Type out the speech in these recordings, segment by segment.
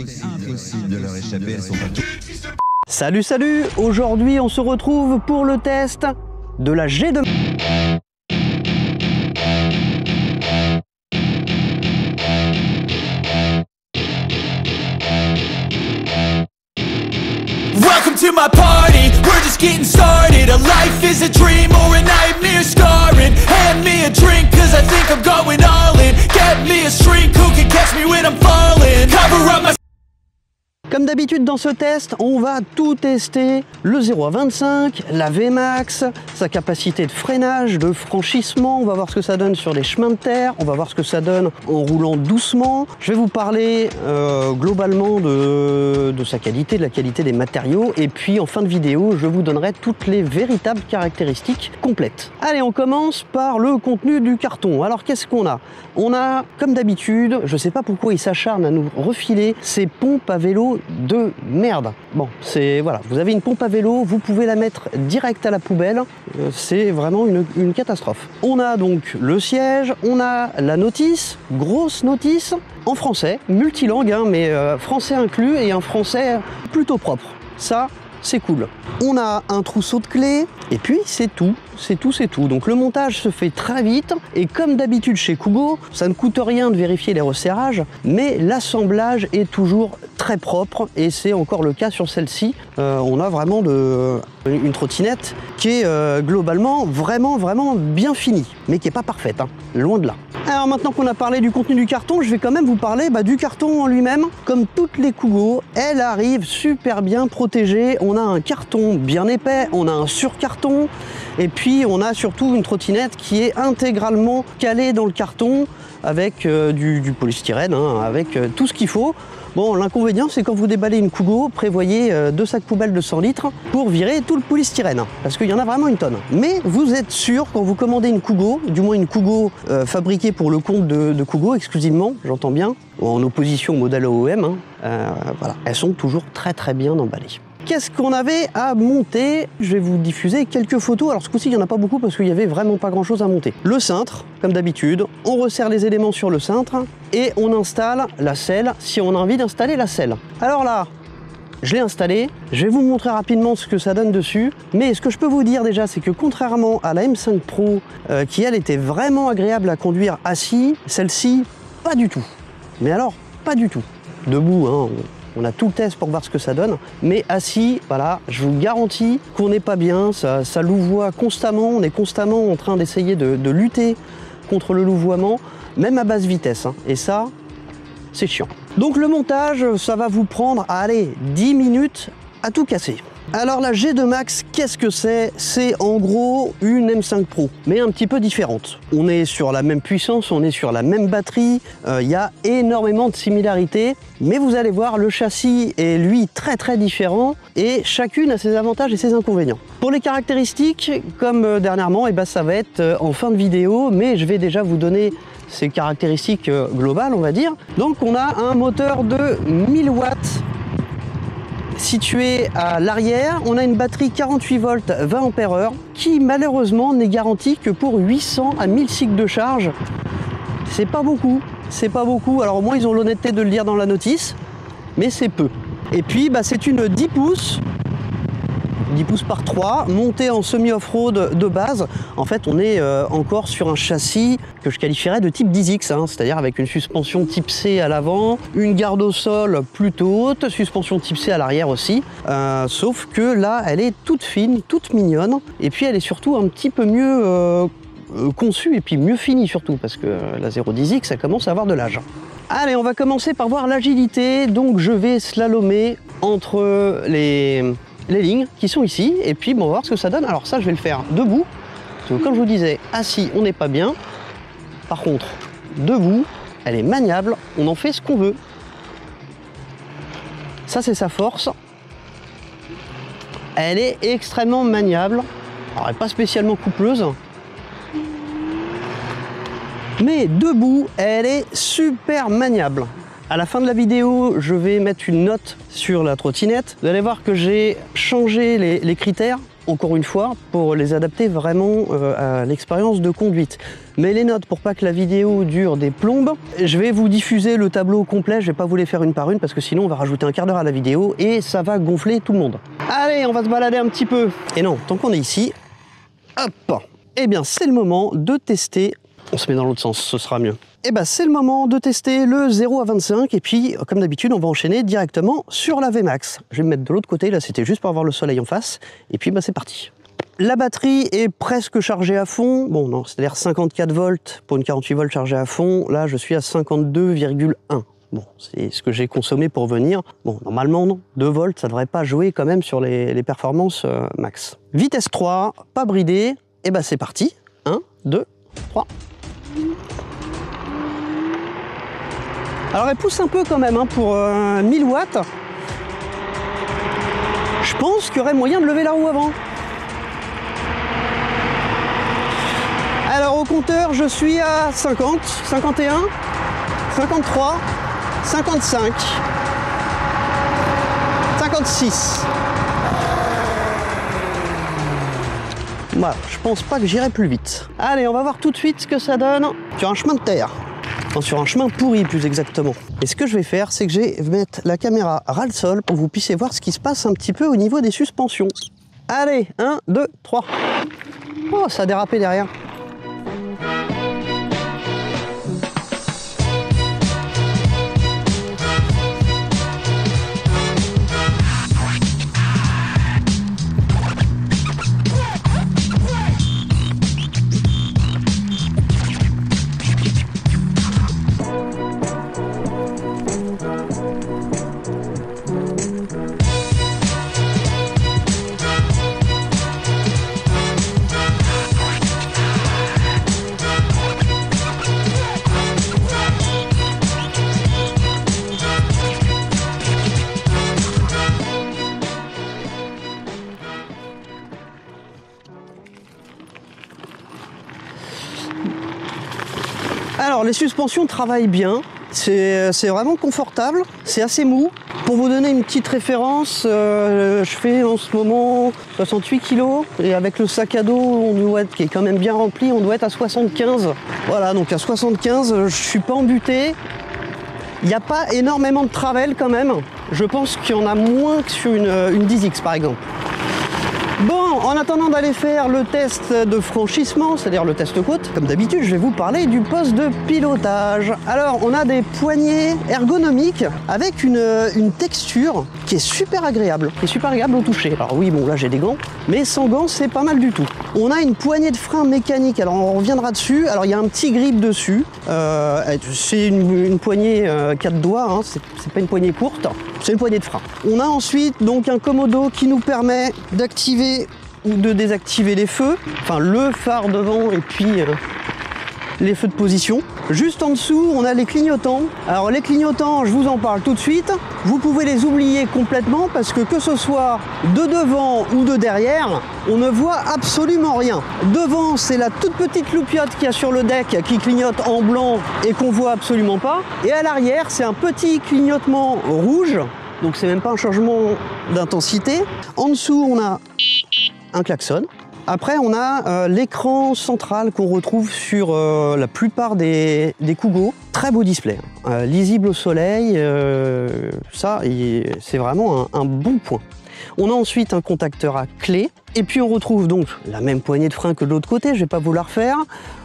impossible de leur échapper, elles sont partout. Salut, salut! Aujourd'hui, on se retrouve pour le test de la G2. Welcome to my party, we're just getting started. A life is a dream or a nightmare scarring. Hand me a drink cause I think I'm going all in. Get me a shrink who can catch me when I'm falling. Cover up my... Comme d'habitude dans ce test, on va tout tester, le 0 à 25, la Vmax, sa capacité de freinage, de franchissement, on va voir ce que ça donne sur les chemins de terre, on va voir ce que ça donne en roulant doucement. Je vais vous parler globalement de sa qualité, de la qualité des matériaux, et puis en fin de vidéo, je vous donnerai toutes les véritables caractéristiques complètes. Allez, on commence par le contenu du carton. Alors qu'est-ce qu'on a? On a, comme d'habitude, je sais pas pourquoi ils s'acharnent à nous refiler ces pompes à vélo de merde. Bon, c'est voilà, vous avez une pompe à vélo, vous pouvez la mettre direct à la poubelle, c'est vraiment une catastrophe. On a donc le siège, on a la notice, grosse notice, en français, multilangue, hein, mais français inclus et un français plutôt propre. Ça, c'est cool. On a un trousseau de clés, et puis c'est tout. C'est tout. Donc le montage se fait très vite, et comme d'habitude chez Kugo, ça ne coûte rien de vérifier les resserrages, mais l'assemblage est toujours très propre, et c'est encore le cas sur celle-ci. On a vraiment une trottinette qui est globalement vraiment bien finie, mais qui n'est pas parfaite, hein, loin de là. Alors maintenant qu'on a parlé du contenu du carton, je vais quand même vous parler du carton en lui-même. Comme toutes les Kugo, elle arrive super bien protégée. On a un carton bien épais, on a un surcarton, et puis on a surtout une trottinette qui est intégralement calée dans le carton avec du polystyrène, hein, avec tout ce qu'il faut. Bon, l'inconvénient, c'est quand vous déballez une Kugo, prévoyez 2 sacs poubelles de 100 litres pour virer tout le polystyrène, parce qu'il y en a vraiment une tonne. Mais vous êtes sûr, quand vous commandez une Kugo, du moins une Kugo fabriquée pour le compte de Kugo exclusivement, j'entends bien, en opposition au modèle OEM, hein, voilà, elles sont toujours très bien emballées. Qu'est-ce qu'on avait à monter? Je vais vous diffuser quelques photos. Alors ce coup-ci, il n'y en a pas beaucoup parce qu'il n'y avait vraiment pas grand-chose à monter. Le cintre, comme d'habitude, on resserre les éléments sur le cintre et on installe la selle si on a envie d'installer la selle. Alors là, je l'ai installé. Je vais vous montrer rapidement ce que ça donne dessus. Mais ce que je peux vous dire déjà, c'est que contrairement à la M5 Pro, qui elle était vraiment agréable à conduire assis, celle-ci, pas du tout. Mais alors, pas du tout. Debout, hein. On a tout le test pour voir ce que ça donne, mais assis, voilà, je vous garantis qu'on n'est pas bien, ça louvoie constamment, on est constamment en train d'essayer de lutter contre le louvoiement, même à basse vitesse, hein, et ça, c'est chiant. Donc le montage, ça va vous prendre, allez, 10 minutes à tout casser. Alors la G2 Max, qu'est-ce que c'est? C'est en gros une M5 Pro, mais un petit peu différente. On est sur la même puissance, on est sur la même batterie, il y a énormément de similarités, mais vous allez voir, le châssis est lui très différent, et chacune a ses avantages et ses inconvénients. Pour les caractéristiques, comme dernièrement, et ben ça va être en fin de vidéo, mais je vais déjà vous donner ces caractéristiques globales, on va dire. Donc on a un moteur de 1000 watts, situé à l'arrière, on a une batterie 48 volts 20 ampères-heure qui malheureusement n'est garantie que pour 800 à 1000 cycles de charge. C'est pas beaucoup, alors au moins ils ont l'honnêteté de le dire dans la notice, mais c'est peu. Et puis c'est une 10 pouces par 3, montée en semi-off-road de base. En fait, on est encore sur un châssis que je qualifierais de type 10X, hein, c'est-à-dire avec une suspension type C à l'avant, une garde au sol plutôt haute, suspension type C à l'arrière aussi. Sauf que là, elle est toute fine, toute mignonne, et puis elle est surtout un petit peu mieux conçue et puis mieux finie surtout, parce que la 010X, ça commence à avoir de l'âge. Allez, on va commencer par voir l'agilité. Donc je vais slalomer entre les lignes qui sont ici, et puis on va voir ce que ça donne. Alors ça, je vais le faire debout, parce que comme je vous disais, assis, on n'est pas bien. Par contre, debout, elle est maniable, on en fait ce qu'on veut. Ça, c'est sa force. Elle est extrêmement maniable. Alors, elle n'est pas spécialement coupleuse, mais debout, elle est super maniable. À la fin de la vidéo, je vais mettre une note sur la trottinette. Vous allez voir que j'ai changé les critères encore une fois, pour les adapter vraiment à l'expérience de conduite. Mais les notes, pour pas que la vidéo dure des plombes, je vais vous diffuser le tableau complet, je vais pas vous les faire une par une parce que sinon on va rajouter un quart d'heure à la vidéo et ça va gonfler tout le monde. Allez, on va se balader un petit peu. Et non, tant qu'on est ici, hop, eh bien c'est le moment de tester, on se met dans l'autre sens, ce sera mieux. Eh bien c'est le moment de tester le 0 à 25 et puis comme d'habitude on va enchaîner directement sur la VMAX. Je vais me mettre de l'autre côté, là c'était juste pour avoir le soleil en face et puis bah, c'est parti. La batterie est presque chargée à fond, bon non, c'est-à-dire 54 volts pour une 48 volts chargée à fond, là je suis à 52,1. Bon, c'est ce que j'ai consommé pour venir. Bon, normalement, non. 2 volts, ça devrait pas jouer quand même sur les performances max. Vitesse 3, pas bridé, et bah c'est parti. 1, 2, 3. Alors elle pousse un peu quand même hein, pour 1000 watts. Je pense qu'il y aurait moyen de lever la roue avant. Alors au compteur, je suis à 50, 51, 53, 55, 56. Voilà, je pense pas que j'irai plus vite. Allez, on va voir tout de suite ce que ça donne sur un chemin de terre. Enfin, sur un chemin pourri plus exactement. Et ce que je vais faire, c'est que je vais mettre la caméra ras le sol pour que vous puissiez voir ce qui se passe un petit peu au niveau des suspensions. Allez, 1, 2, 3. Oh, ça a dérapé derrière. Alors les suspensions travaillent bien, c'est vraiment confortable, c'est assez mou. Pour vous donner une petite référence, je fais en ce moment 68 kg et avec le sac à dos on doit être, qui est quand même bien rempli, on doit être à 75. Voilà, donc à 75 je suis pas embuté. Il n'y a pas énormément de travel quand même, je pense qu'il y en a moins que sur une 10X par exemple. Bon, en attendant d'aller faire le test de franchissement, c'est-à-dire le test côte, comme d'habitude, je vais vous parler du poste de pilotage. Alors, on a des poignées ergonomiques avec une texture qui est super agréable au toucher. Alors oui, bon, là j'ai des gants, mais sans gants, c'est pas mal du tout. On a une poignée de frein mécanique, alors on reviendra dessus. Alors, il y a un petit grip dessus. C'est une poignée 4 doigts, hein, c'est pas une poignée courte, c'est une poignée de frein. On a ensuite donc un commodo qui nous permet d'activer ou de désactiver les feux, enfin le phare devant et puis les feux de position. Juste en dessous, on a les clignotants. Alors les clignotants, je vous en parle tout de suite. Vous pouvez les oublier complètement parce que ce soit de devant ou de derrière, on ne voit absolument rien. Devant, c'est la toute petite loupiote qu'il y a sur le deck qui clignote en blanc et qu'on voit absolument pas. Et à l'arrière, c'est un petit clignotement rouge. Donc c'est même pas un changement d'intensité. En dessous, on a un klaxon. Après, on a l'écran central qu'on retrouve sur la plupart des Kugo. Très beau display, lisible au soleil, ça c'est vraiment un bon point. On a ensuite un contacteur à clé, et puis on retrouve donc la même poignée de frein que de l'autre côté, je ne vais pas vous la refaire.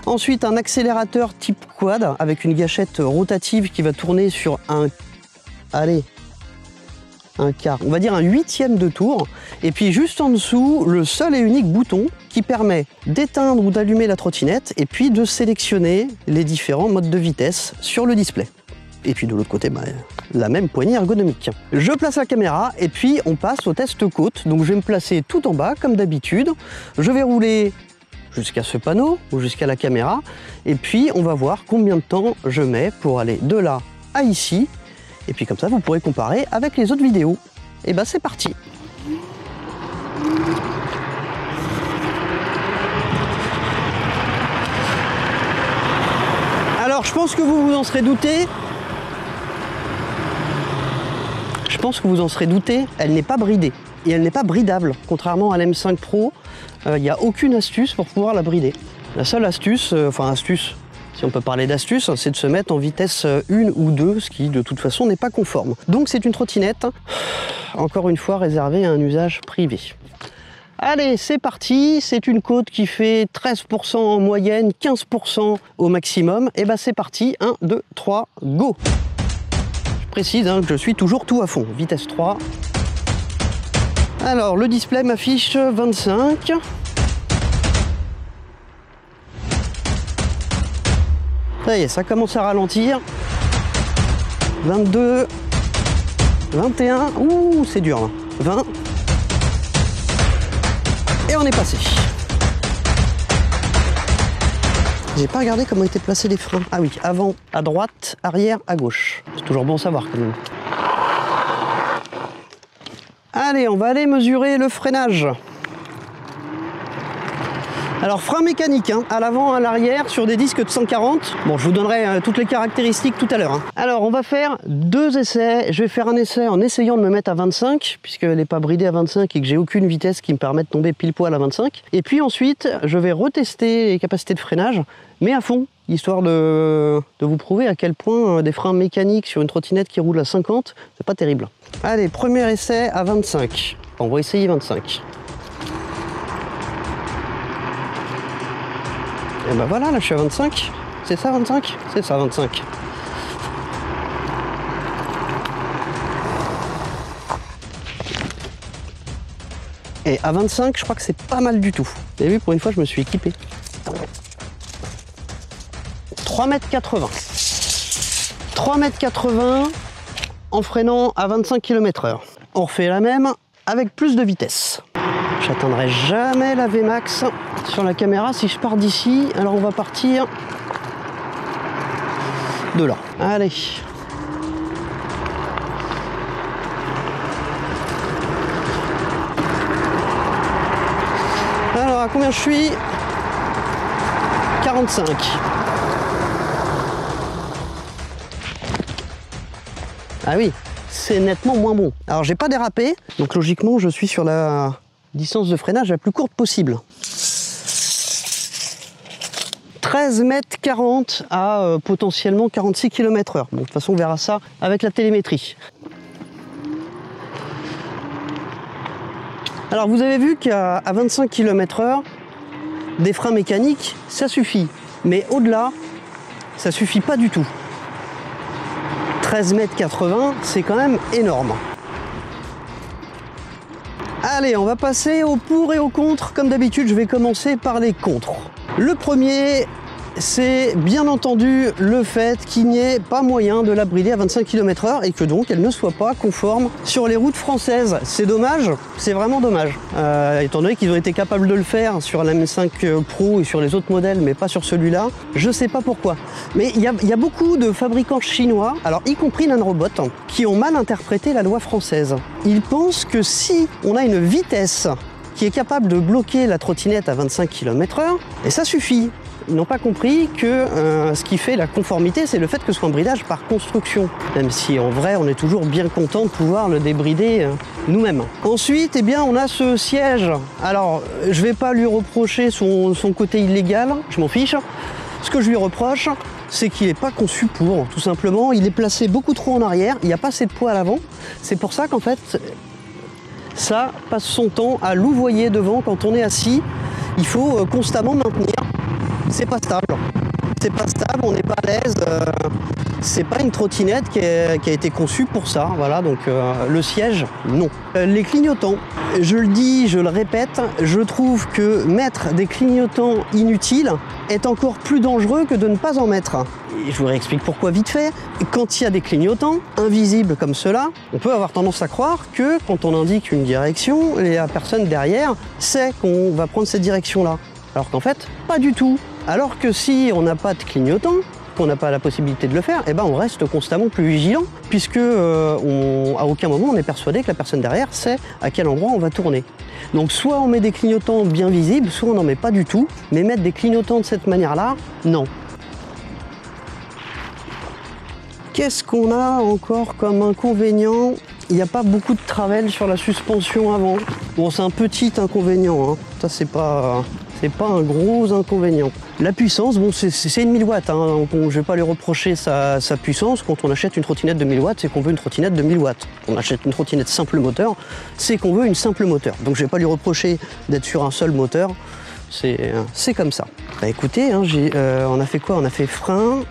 Ensuite, un accélérateur type quad avec une gâchette rotative qui va tourner sur un quart, on va dire un 1/8 de tour. Et puis juste en dessous, le seul et unique bouton qui permet d'éteindre ou d'allumer la trottinette et puis de sélectionner les différents modes de vitesse sur le display. Et puis de l'autre côté, la même poignée ergonomique. Je place la caméra et puis on passe au test côte. Donc je vais me placer tout en bas comme d'habitude. Je vais rouler jusqu'à ce panneau ou jusqu'à la caméra. Et puis on va voir combien de temps je mets pour aller de là à ici. Et puis comme ça, vous pourrez comparer avec les autres vidéos. Et ben c'est parti. Alors je pense que vous vous en serez douté. Elle n'est pas bridée. et elle n'est pas bridable. Contrairement à l'M5 Pro, il n'y a aucune astuce pour pouvoir la brider. La seule astuce, si on peut parler d'astuce, c'est de se mettre en vitesse 1 ou 2, ce qui de toute façon n'est pas conforme. Donc c'est une trottinette, encore une fois réservée à un usage privé. Allez, c'est parti, c'est une côte qui fait 13% en moyenne, 15% au maximum. Et ben c'est parti, 1, 2, 3, go! Je précise que je suis toujours tout à fond, vitesse 3. Alors, le display m'affiche 25. Ça y est, ça commence à ralentir. 22, 21, ouh, c'est dur là. 20. Et on est passé. J'ai pas regardé comment étaient placés les freins. Ah oui, avant à droite, arrière à gauche. C'est toujours bon à savoir quand même. Allez, on va aller mesurer le freinage. Alors frein mécanique, à l'avant, à l'arrière, sur des disques de 140. Bon, je vous donnerai toutes les caractéristiques tout à l'heure. Alors on va faire 2 essais. Je vais faire un essai en essayant de me mettre à 25, puisqu'elle n'est pas bridée à 25 et que j'ai aucune vitesse qui me permet de tomber pile poil à 25. Et puis ensuite, je vais retester les capacités de freinage, mais à fond, histoire de vous prouver à quel point des freins mécaniques sur une trottinette qui roule à 50, c'est pas terrible. Allez, premier essai à 25. On va essayer 25. Et ben voilà, là je suis à 25. C'est ça 25? C'est ça 25. Et à 25, je crois que c'est pas mal du tout. Vous avez vu, pour une fois, je me suis équipé. 3,80 m. 3,80 m en freinant à 25 km/h. On refait la même avec plus de vitesse. J'atteindrai jamais la Vmax sur la caméra si je pars d'ici. Alors on va partir de là. Allez. Alors à combien je suis? 45. Ah oui, c'est nettement moins bon. Alors j'ai pas dérapé, donc logiquement je suis sur la distance de freinage la plus courte possible. 13,40 m à potentiellement 46 km/h. Bon, de toute façon on verra ça avec la télémétrie. Alors vous avez vu qu'à 25 km/h, des freins mécaniques, ça suffit. Mais au-delà, ça suffit pas du tout. 13,80 m, c'est quand même énorme. Allez, on va passer au pour et au contre. Comme d'habitude, je vais commencer par les contres. Le premier, c'est bien entendu le fait qu'il n'y ait pas moyen de la brider à 25 km/h et que donc elle ne soit pas conforme sur les routes françaises. C'est dommage, c'est vraiment dommage. Étant donné qu'ils ont été capables de le faire sur la M5 Pro et sur les autres modèles, mais pas sur celui-là, je sais pas pourquoi. Mais il y a beaucoup de fabricants chinois, alors y compris Nanrobot, qui ont mal interprété la loi française. Ils pensent que si on a une vitesse qui est capable de bloquer la trottinette à 25 km/h, et ça suffit. Ils n'ont pas compris que ce qui fait la conformité, c'est le fait que ce soit un bridage par construction. Même si en vrai, on est toujours bien content de pouvoir le débrider nous-mêmes. Ensuite, eh bien, on a ce siège. Alors, je vais pas lui reprocher son côté illégal, je m'en fiche. Ce que je lui reproche, c'est qu'il n'est pas conçu pour, tout simplement. Il est placé beaucoup trop en arrière, il n'y a pas assez de poids à l'avant. C'est pour ça qu'en fait, ça passe son temps à louvoyer devant quand on est assis. Il faut constamment maintenir. C'est pas stable. C'est pas stable, on n'est pas à l'aise. C'est pas une trottinette qui a été conçue pour ça. Voilà, donc le siège, non. Les clignotants, je le dis, je le répète, je trouve que mettre des clignotants inutiles est encore plus dangereux que de ne pas en mettre. Et je vous réexplique pourquoi vite fait. Quand il y a des clignotants invisibles comme cela, on peut avoir tendance à croire que quand on indique une direction, la personne derrière sait qu'on va prendre cette direction-là. Alors qu'en fait, pas du tout. Alors que si on n'a pas de clignotant, qu'on n'a pas la possibilité de le faire, eh ben on reste constamment plus vigilant, puisque à aucun moment on est persuadé que la personne derrière sait à quel endroit on va tourner. Donc soit on met des clignotants bien visibles, soit on n'en met pas du tout, mais mettre des clignotants de cette manière-là, non. Qu'est-ce qu'on a encore comme inconvénient? il n'y a pas beaucoup de travel sur la suspension avant. Bon, c'est un petit inconvénient, hein. Ça, c'est pas un gros inconvénient. La puissance, bon, c'est une 1000 watts, hein. Donc, je ne vais pas lui reprocher sa puissance. Quand on achète une trottinette de 1000 watts, c'est qu'on veut une trottinette de 1000 watts. On achète une trottinette simple moteur, c'est qu'on veut une simple moteur. Donc je ne vais pas lui reprocher d'être sur un seul moteur. C'est comme ça. Bah écoutez, hein, on a fait quoi? On a fait frein,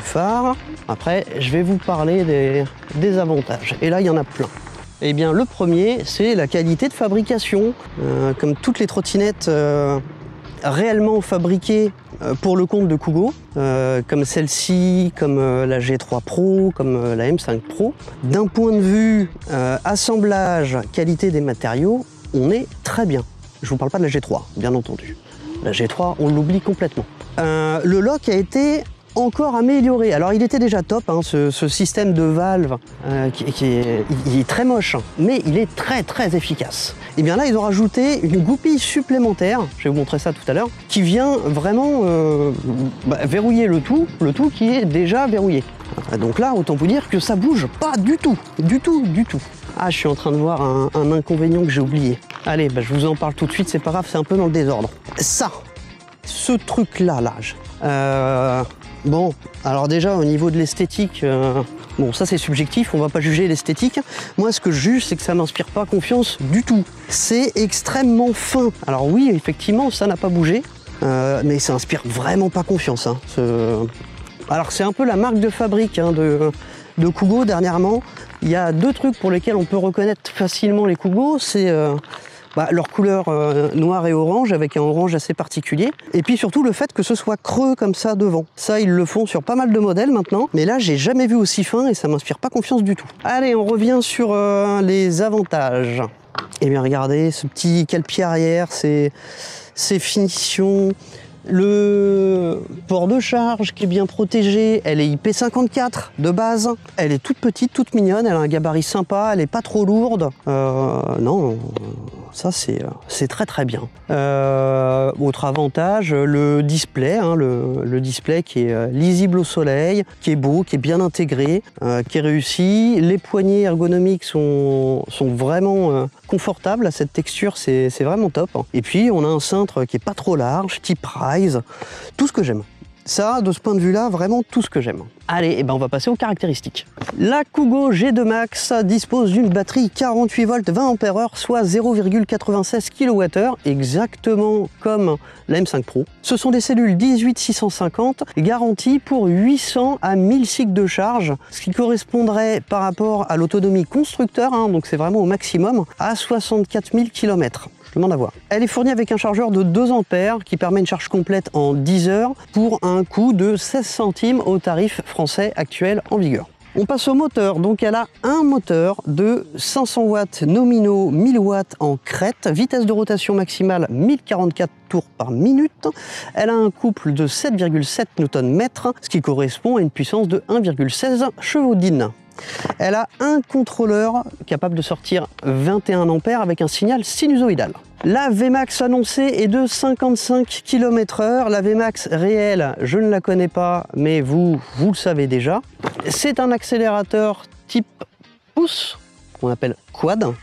phare. Après, je vais vous parler des avantages. Et là, il y en a plein. Eh bien, le premier, c'est la qualité de fabrication. Comme toutes les trottinettes réellement fabriquées pour le compte de Kugo, comme celle-ci, comme la G3 Pro, comme la M5 Pro. D'un point de vue assemblage, qualité des matériaux, on est très bien. Je ne vous parle pas de la G3, bien entendu. La G3, on l'oublie complètement. Le lock a été encore amélioré. Alors, il était déjà top, hein, ce système de valve, il est très moche, mais il est très, très efficace. Et bien là, ils ont rajouté une goupille supplémentaire, je vais vous montrer ça tout à l'heure, qui vient vraiment verrouiller le tout qui est déjà verrouillé. Donc là, autant vous dire que ça bouge pas du tout, du tout, du tout. Ah, je suis en train de voir un inconvénient que j'ai oublié. Allez, je vous en parle tout de suite, c'est pas grave, c'est un peu dans le désordre. Ça, ce truc-là, bon, alors déjà, au niveau de l'esthétique, bon, ça c'est subjectif, on va pas juger l'esthétique. Moi, ce que je juge, c'est que ça m'inspire pas confiance du tout. C'est extrêmement fin. Alors oui, effectivement, ça n'a pas bougé, mais ça inspire vraiment pas confiance, hein. Alors c'est un peu la marque de fabrique, hein, de Kugo dernièrement. Il y a deux trucs pour lesquels on peut reconnaître facilement les Kugo, c'est leur couleur noir et orange, avec un orange assez particulier, et puis surtout le fait que ce soit creux comme ça devant. Ça, ils le font sur pas mal de modèles maintenant, mais là j'ai jamais vu aussi fin et ça m'inspire pas confiance du tout. Allez, on revient sur les avantages. Eh bien regardez, ce petit cale-pied arrière, ces finitions. Le port de charge qui est bien protégé, elle est IP54 de base, elle est toute petite, toute mignonne, elle a un gabarit sympa, elle est pas trop lourde. Non, ça c'est très très bien. Autre avantage, le display, hein, le display qui est lisible au soleil, qui est beau, qui est bien intégré, qui est réussi. Les poignées ergonomiques sont vraiment confortables, cette texture c'est vraiment top. Et puis on a un cintre qui est pas trop large, type Rise, tout ce que j'aime. Ça, de ce point de vue-là, vraiment tout ce que j'aime. Allez, on va passer aux caractéristiques. La Kugo G2 Max dispose d'une batterie 48 volts 20 Ah, soit 0,96 kWh, exactement comme la M5 Pro. Ce sont des cellules 18650 garanties pour 800 à 1000 cycles de charge, ce qui correspondrait par rapport à l'autonomie constructeur, hein, donc c'est vraiment au maximum, à 64 000 km. Je demande à voir. Elle est fournie avec un chargeur de 2 ampères qui permet une charge complète en 10 heures pour un coût de 16 centimes au tarif français actuel en vigueur. On passe au moteur. Donc elle a un moteur de 500 watts nominaux, 1000 watts en crête, vitesse de rotation maximale 1044 tours par minute. Elle a un couple de 7,7 Nm, ce qui correspond à une puissance de 1,16 chevaux d'In. Elle a un contrôleur capable de sortir 21 ampères avec un signal sinusoïdal. La Vmax annoncée est de 55 km/h. La Vmax réelle, je ne la connais pas, mais vous le savez déjà. C'est un accélérateur type pouce, qu'on appelle quad,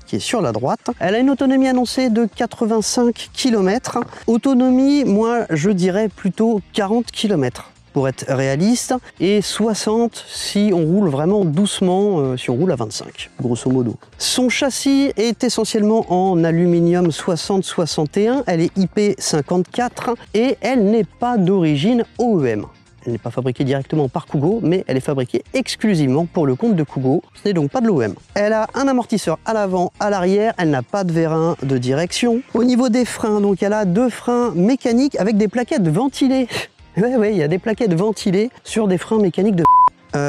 qui est sur la droite. Elle a une autonomie annoncée de 85 km. Autonomie, moi, je dirais plutôt 40 km. Pour être réaliste, et 60 si on roule vraiment doucement, si on roule à 25, grosso modo. Son châssis est essentiellement en aluminium 60-61, elle est IP54 et elle n'est pas d'origine OEM. Elle n'est pas fabriquée directement par Kugo, mais elle est fabriquée exclusivement pour le compte de Kugo. Ce n'est donc pas de l'OEM. Elle a un amortisseur à l'avant, à l'arrière. Elle n'a pas de vérin de direction. Au niveau des freins, donc elle a 2 freins mécaniques avec des plaquettes ventilées. Ouais, il y a des plaquettes ventilées sur des freins mécaniques de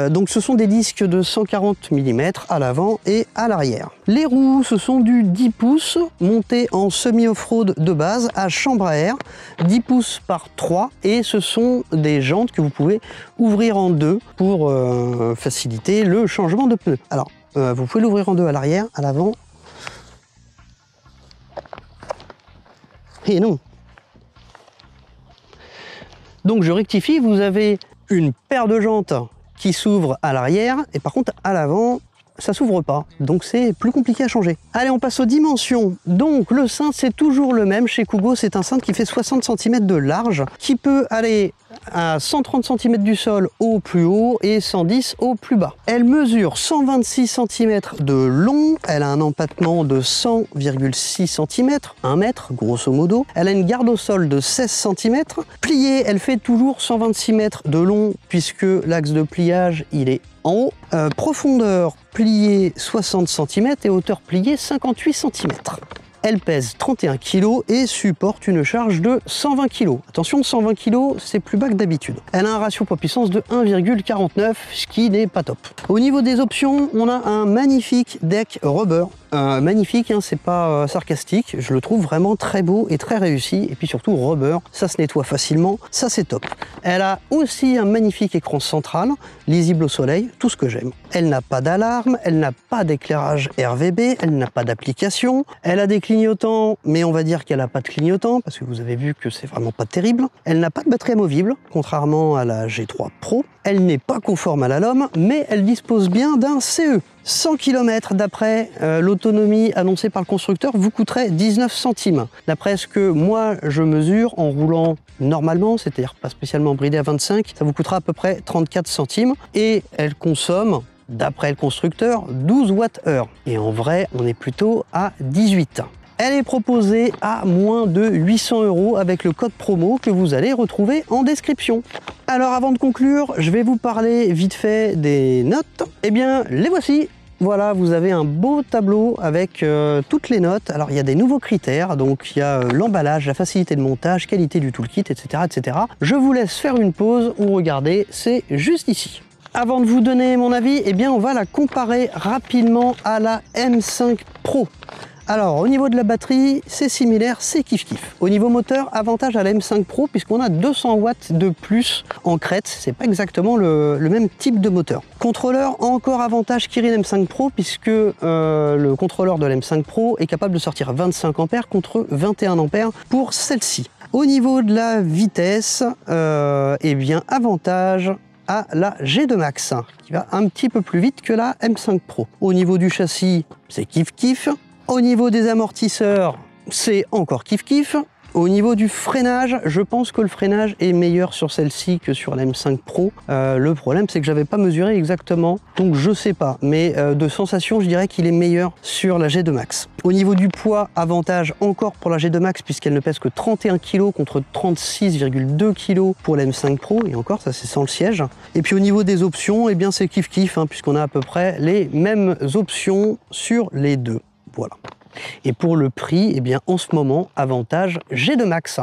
donc ce sont des disques de 140 mm à l'avant et à l'arrière. Les roues, ce sont du 10 pouces monté en semi-off-road de base à chambre à air, 10 pouces par 3, et ce sont des jantes que vous pouvez ouvrir en deux pour faciliter le changement de pneus. Alors, vous pouvez l'ouvrir en deux à l'arrière, à l'avant. Et non. Donc je rectifie, vous avez une paire de jantes qui s'ouvre à l'arrière, et par contre à l'avant, ça s'ouvre pas, donc c'est plus compliqué à changer. Allez, on passe aux dimensions. Donc le cintre, c'est toujours le même chez Kugo, c'est un cintre qui fait 60 cm de large, qui peut aller à 130 cm du sol au plus haut et 110 au plus bas. Elle mesure 126 cm de long, elle a un empattement de 100,6 cm, 1 mètre grosso modo. Elle a une garde au sol de 16 cm. Pliée, elle fait toujours 126 mètres de long puisque l'axe de pliage, il est en haut. Profondeur pliée 60 cm et hauteur pliée 58 cm. Elle pèse 31 kg et supporte une charge de 120 kg. Attention, 120 kg, c'est plus bas que d'habitude. Elle a un ratio poids-puissance de 1,49, ce qui n'est pas top. Au niveau des options, on a un magnifique deck rubber. Magnifique, hein, c'est pas sarcastique, je le trouve vraiment très beau et très réussi, et puis surtout rubber, ça se nettoie facilement, ça c'est top. Elle a aussi un magnifique écran central, lisible au soleil, tout ce que j'aime. Elle n'a pas d'alarme, elle n'a pas d'éclairage RVB, elle n'a pas d'application, elle a des clignotants, mais on va dire qu'elle n'a pas de clignotants, parce que vous avez vu que c'est vraiment pas terrible. Elle n'a pas de batterie amovible, contrairement à la G3 Pro. Elle n'est pas conforme à la LOM, mais elle dispose bien d'un CE. 100 km d'après l'autonomie annoncée par le constructeur vous coûterait 19 centimes. D'après ce que moi je mesure en roulant normalement, c'est-à-dire pas spécialement bridé à 25, ça vous coûtera à peu près 34 centimes. Et elle consomme, d'après le constructeur, 12 Wh. Et en vrai, on est plutôt à 18. Elle est proposée à moins de 800 € avec le code promo que vous allez retrouver en description. Alors avant de conclure, je vais vous parler vite fait des notes. Eh bien, les voici. Voilà, vous avez un beau tableau avec toutes les notes. Alors il y a des nouveaux critères, donc il y a l'emballage, la facilité de montage, qualité du toolkit, etc., etc. Je vous laisse faire une pause ou regarder, c'est juste ici. Avant de vous donner mon avis, eh bien on va la comparer rapidement à la M5 Pro. Alors au niveau de la batterie, c'est similaire, c'est kiff-kiff. Au niveau moteur, avantage à la M5 Pro puisqu'on a 200 watts de plus en crête, c'est pas exactement le même type de moteur. Contrôleur, encore avantage Kirin M5 Pro puisque le contrôleur de la M5 Pro est capable de sortir 25 ampères contre 21 ampères pour celle-ci. Au niveau de la vitesse, eh bien avantage à la G2 Max qui va un petit peu plus vite que la M5 Pro. Au niveau du châssis, c'est kiff-kiff. Au niveau des amortisseurs, c'est encore kiff-kiff. Au niveau du freinage, je pense que le freinage est meilleur sur celle-ci que sur la M5 Pro. Le problème, c'est que j'avais pas mesuré exactement, donc je sais pas. Mais de sensation, je dirais qu'il est meilleur sur la G2 Max. Au niveau du poids, avantage encore pour la G2 Max puisqu'elle ne pèse que 31 kg contre 36,2 kg pour la M5 Pro. Et encore, ça c'est sans le siège. Et puis au niveau des options, eh bien c'est kiff-kiff, hein, puisqu'on a à peu près les mêmes options sur les deux. Voilà. Et pour le prix, eh bien en ce moment, avantage G2 Max.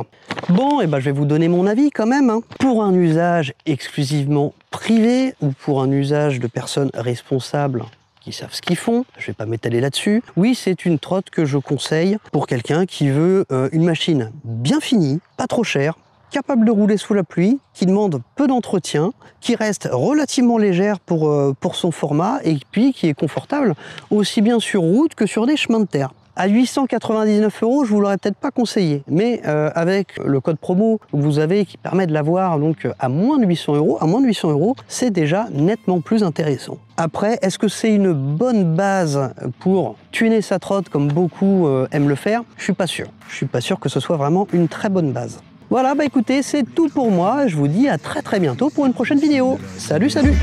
Bon, je vais vous donner mon avis quand même. Hein. Pour un usage exclusivement privé ou pour un usage de personnes responsables qui savent ce qu'ils font, je vais pas m'étaler là-dessus. Oui, c'est une trotte que je conseille pour quelqu'un qui veut une machine bien finie, pas trop chère, capable de rouler sous la pluie, qui demande peu d'entretien, qui reste relativement légère pour son format et puis qui est confortable aussi bien sur route que sur des chemins de terre. À 899 €, je vous l'aurais peut-être pas conseillé, mais avec le code promo que vous avez qui permet de l'avoir donc à moins de 800 €, c'est déjà nettement plus intéressant. Après, est-ce que c'est une bonne base pour tuner sa trotte comme beaucoup aiment le faire? Je suis pas sûr. Je suis pas sûr que ce soit vraiment une très bonne base. Voilà, écoutez, c'est tout pour moi. Je vous dis à très bientôt pour une prochaine vidéo. Salut, salut!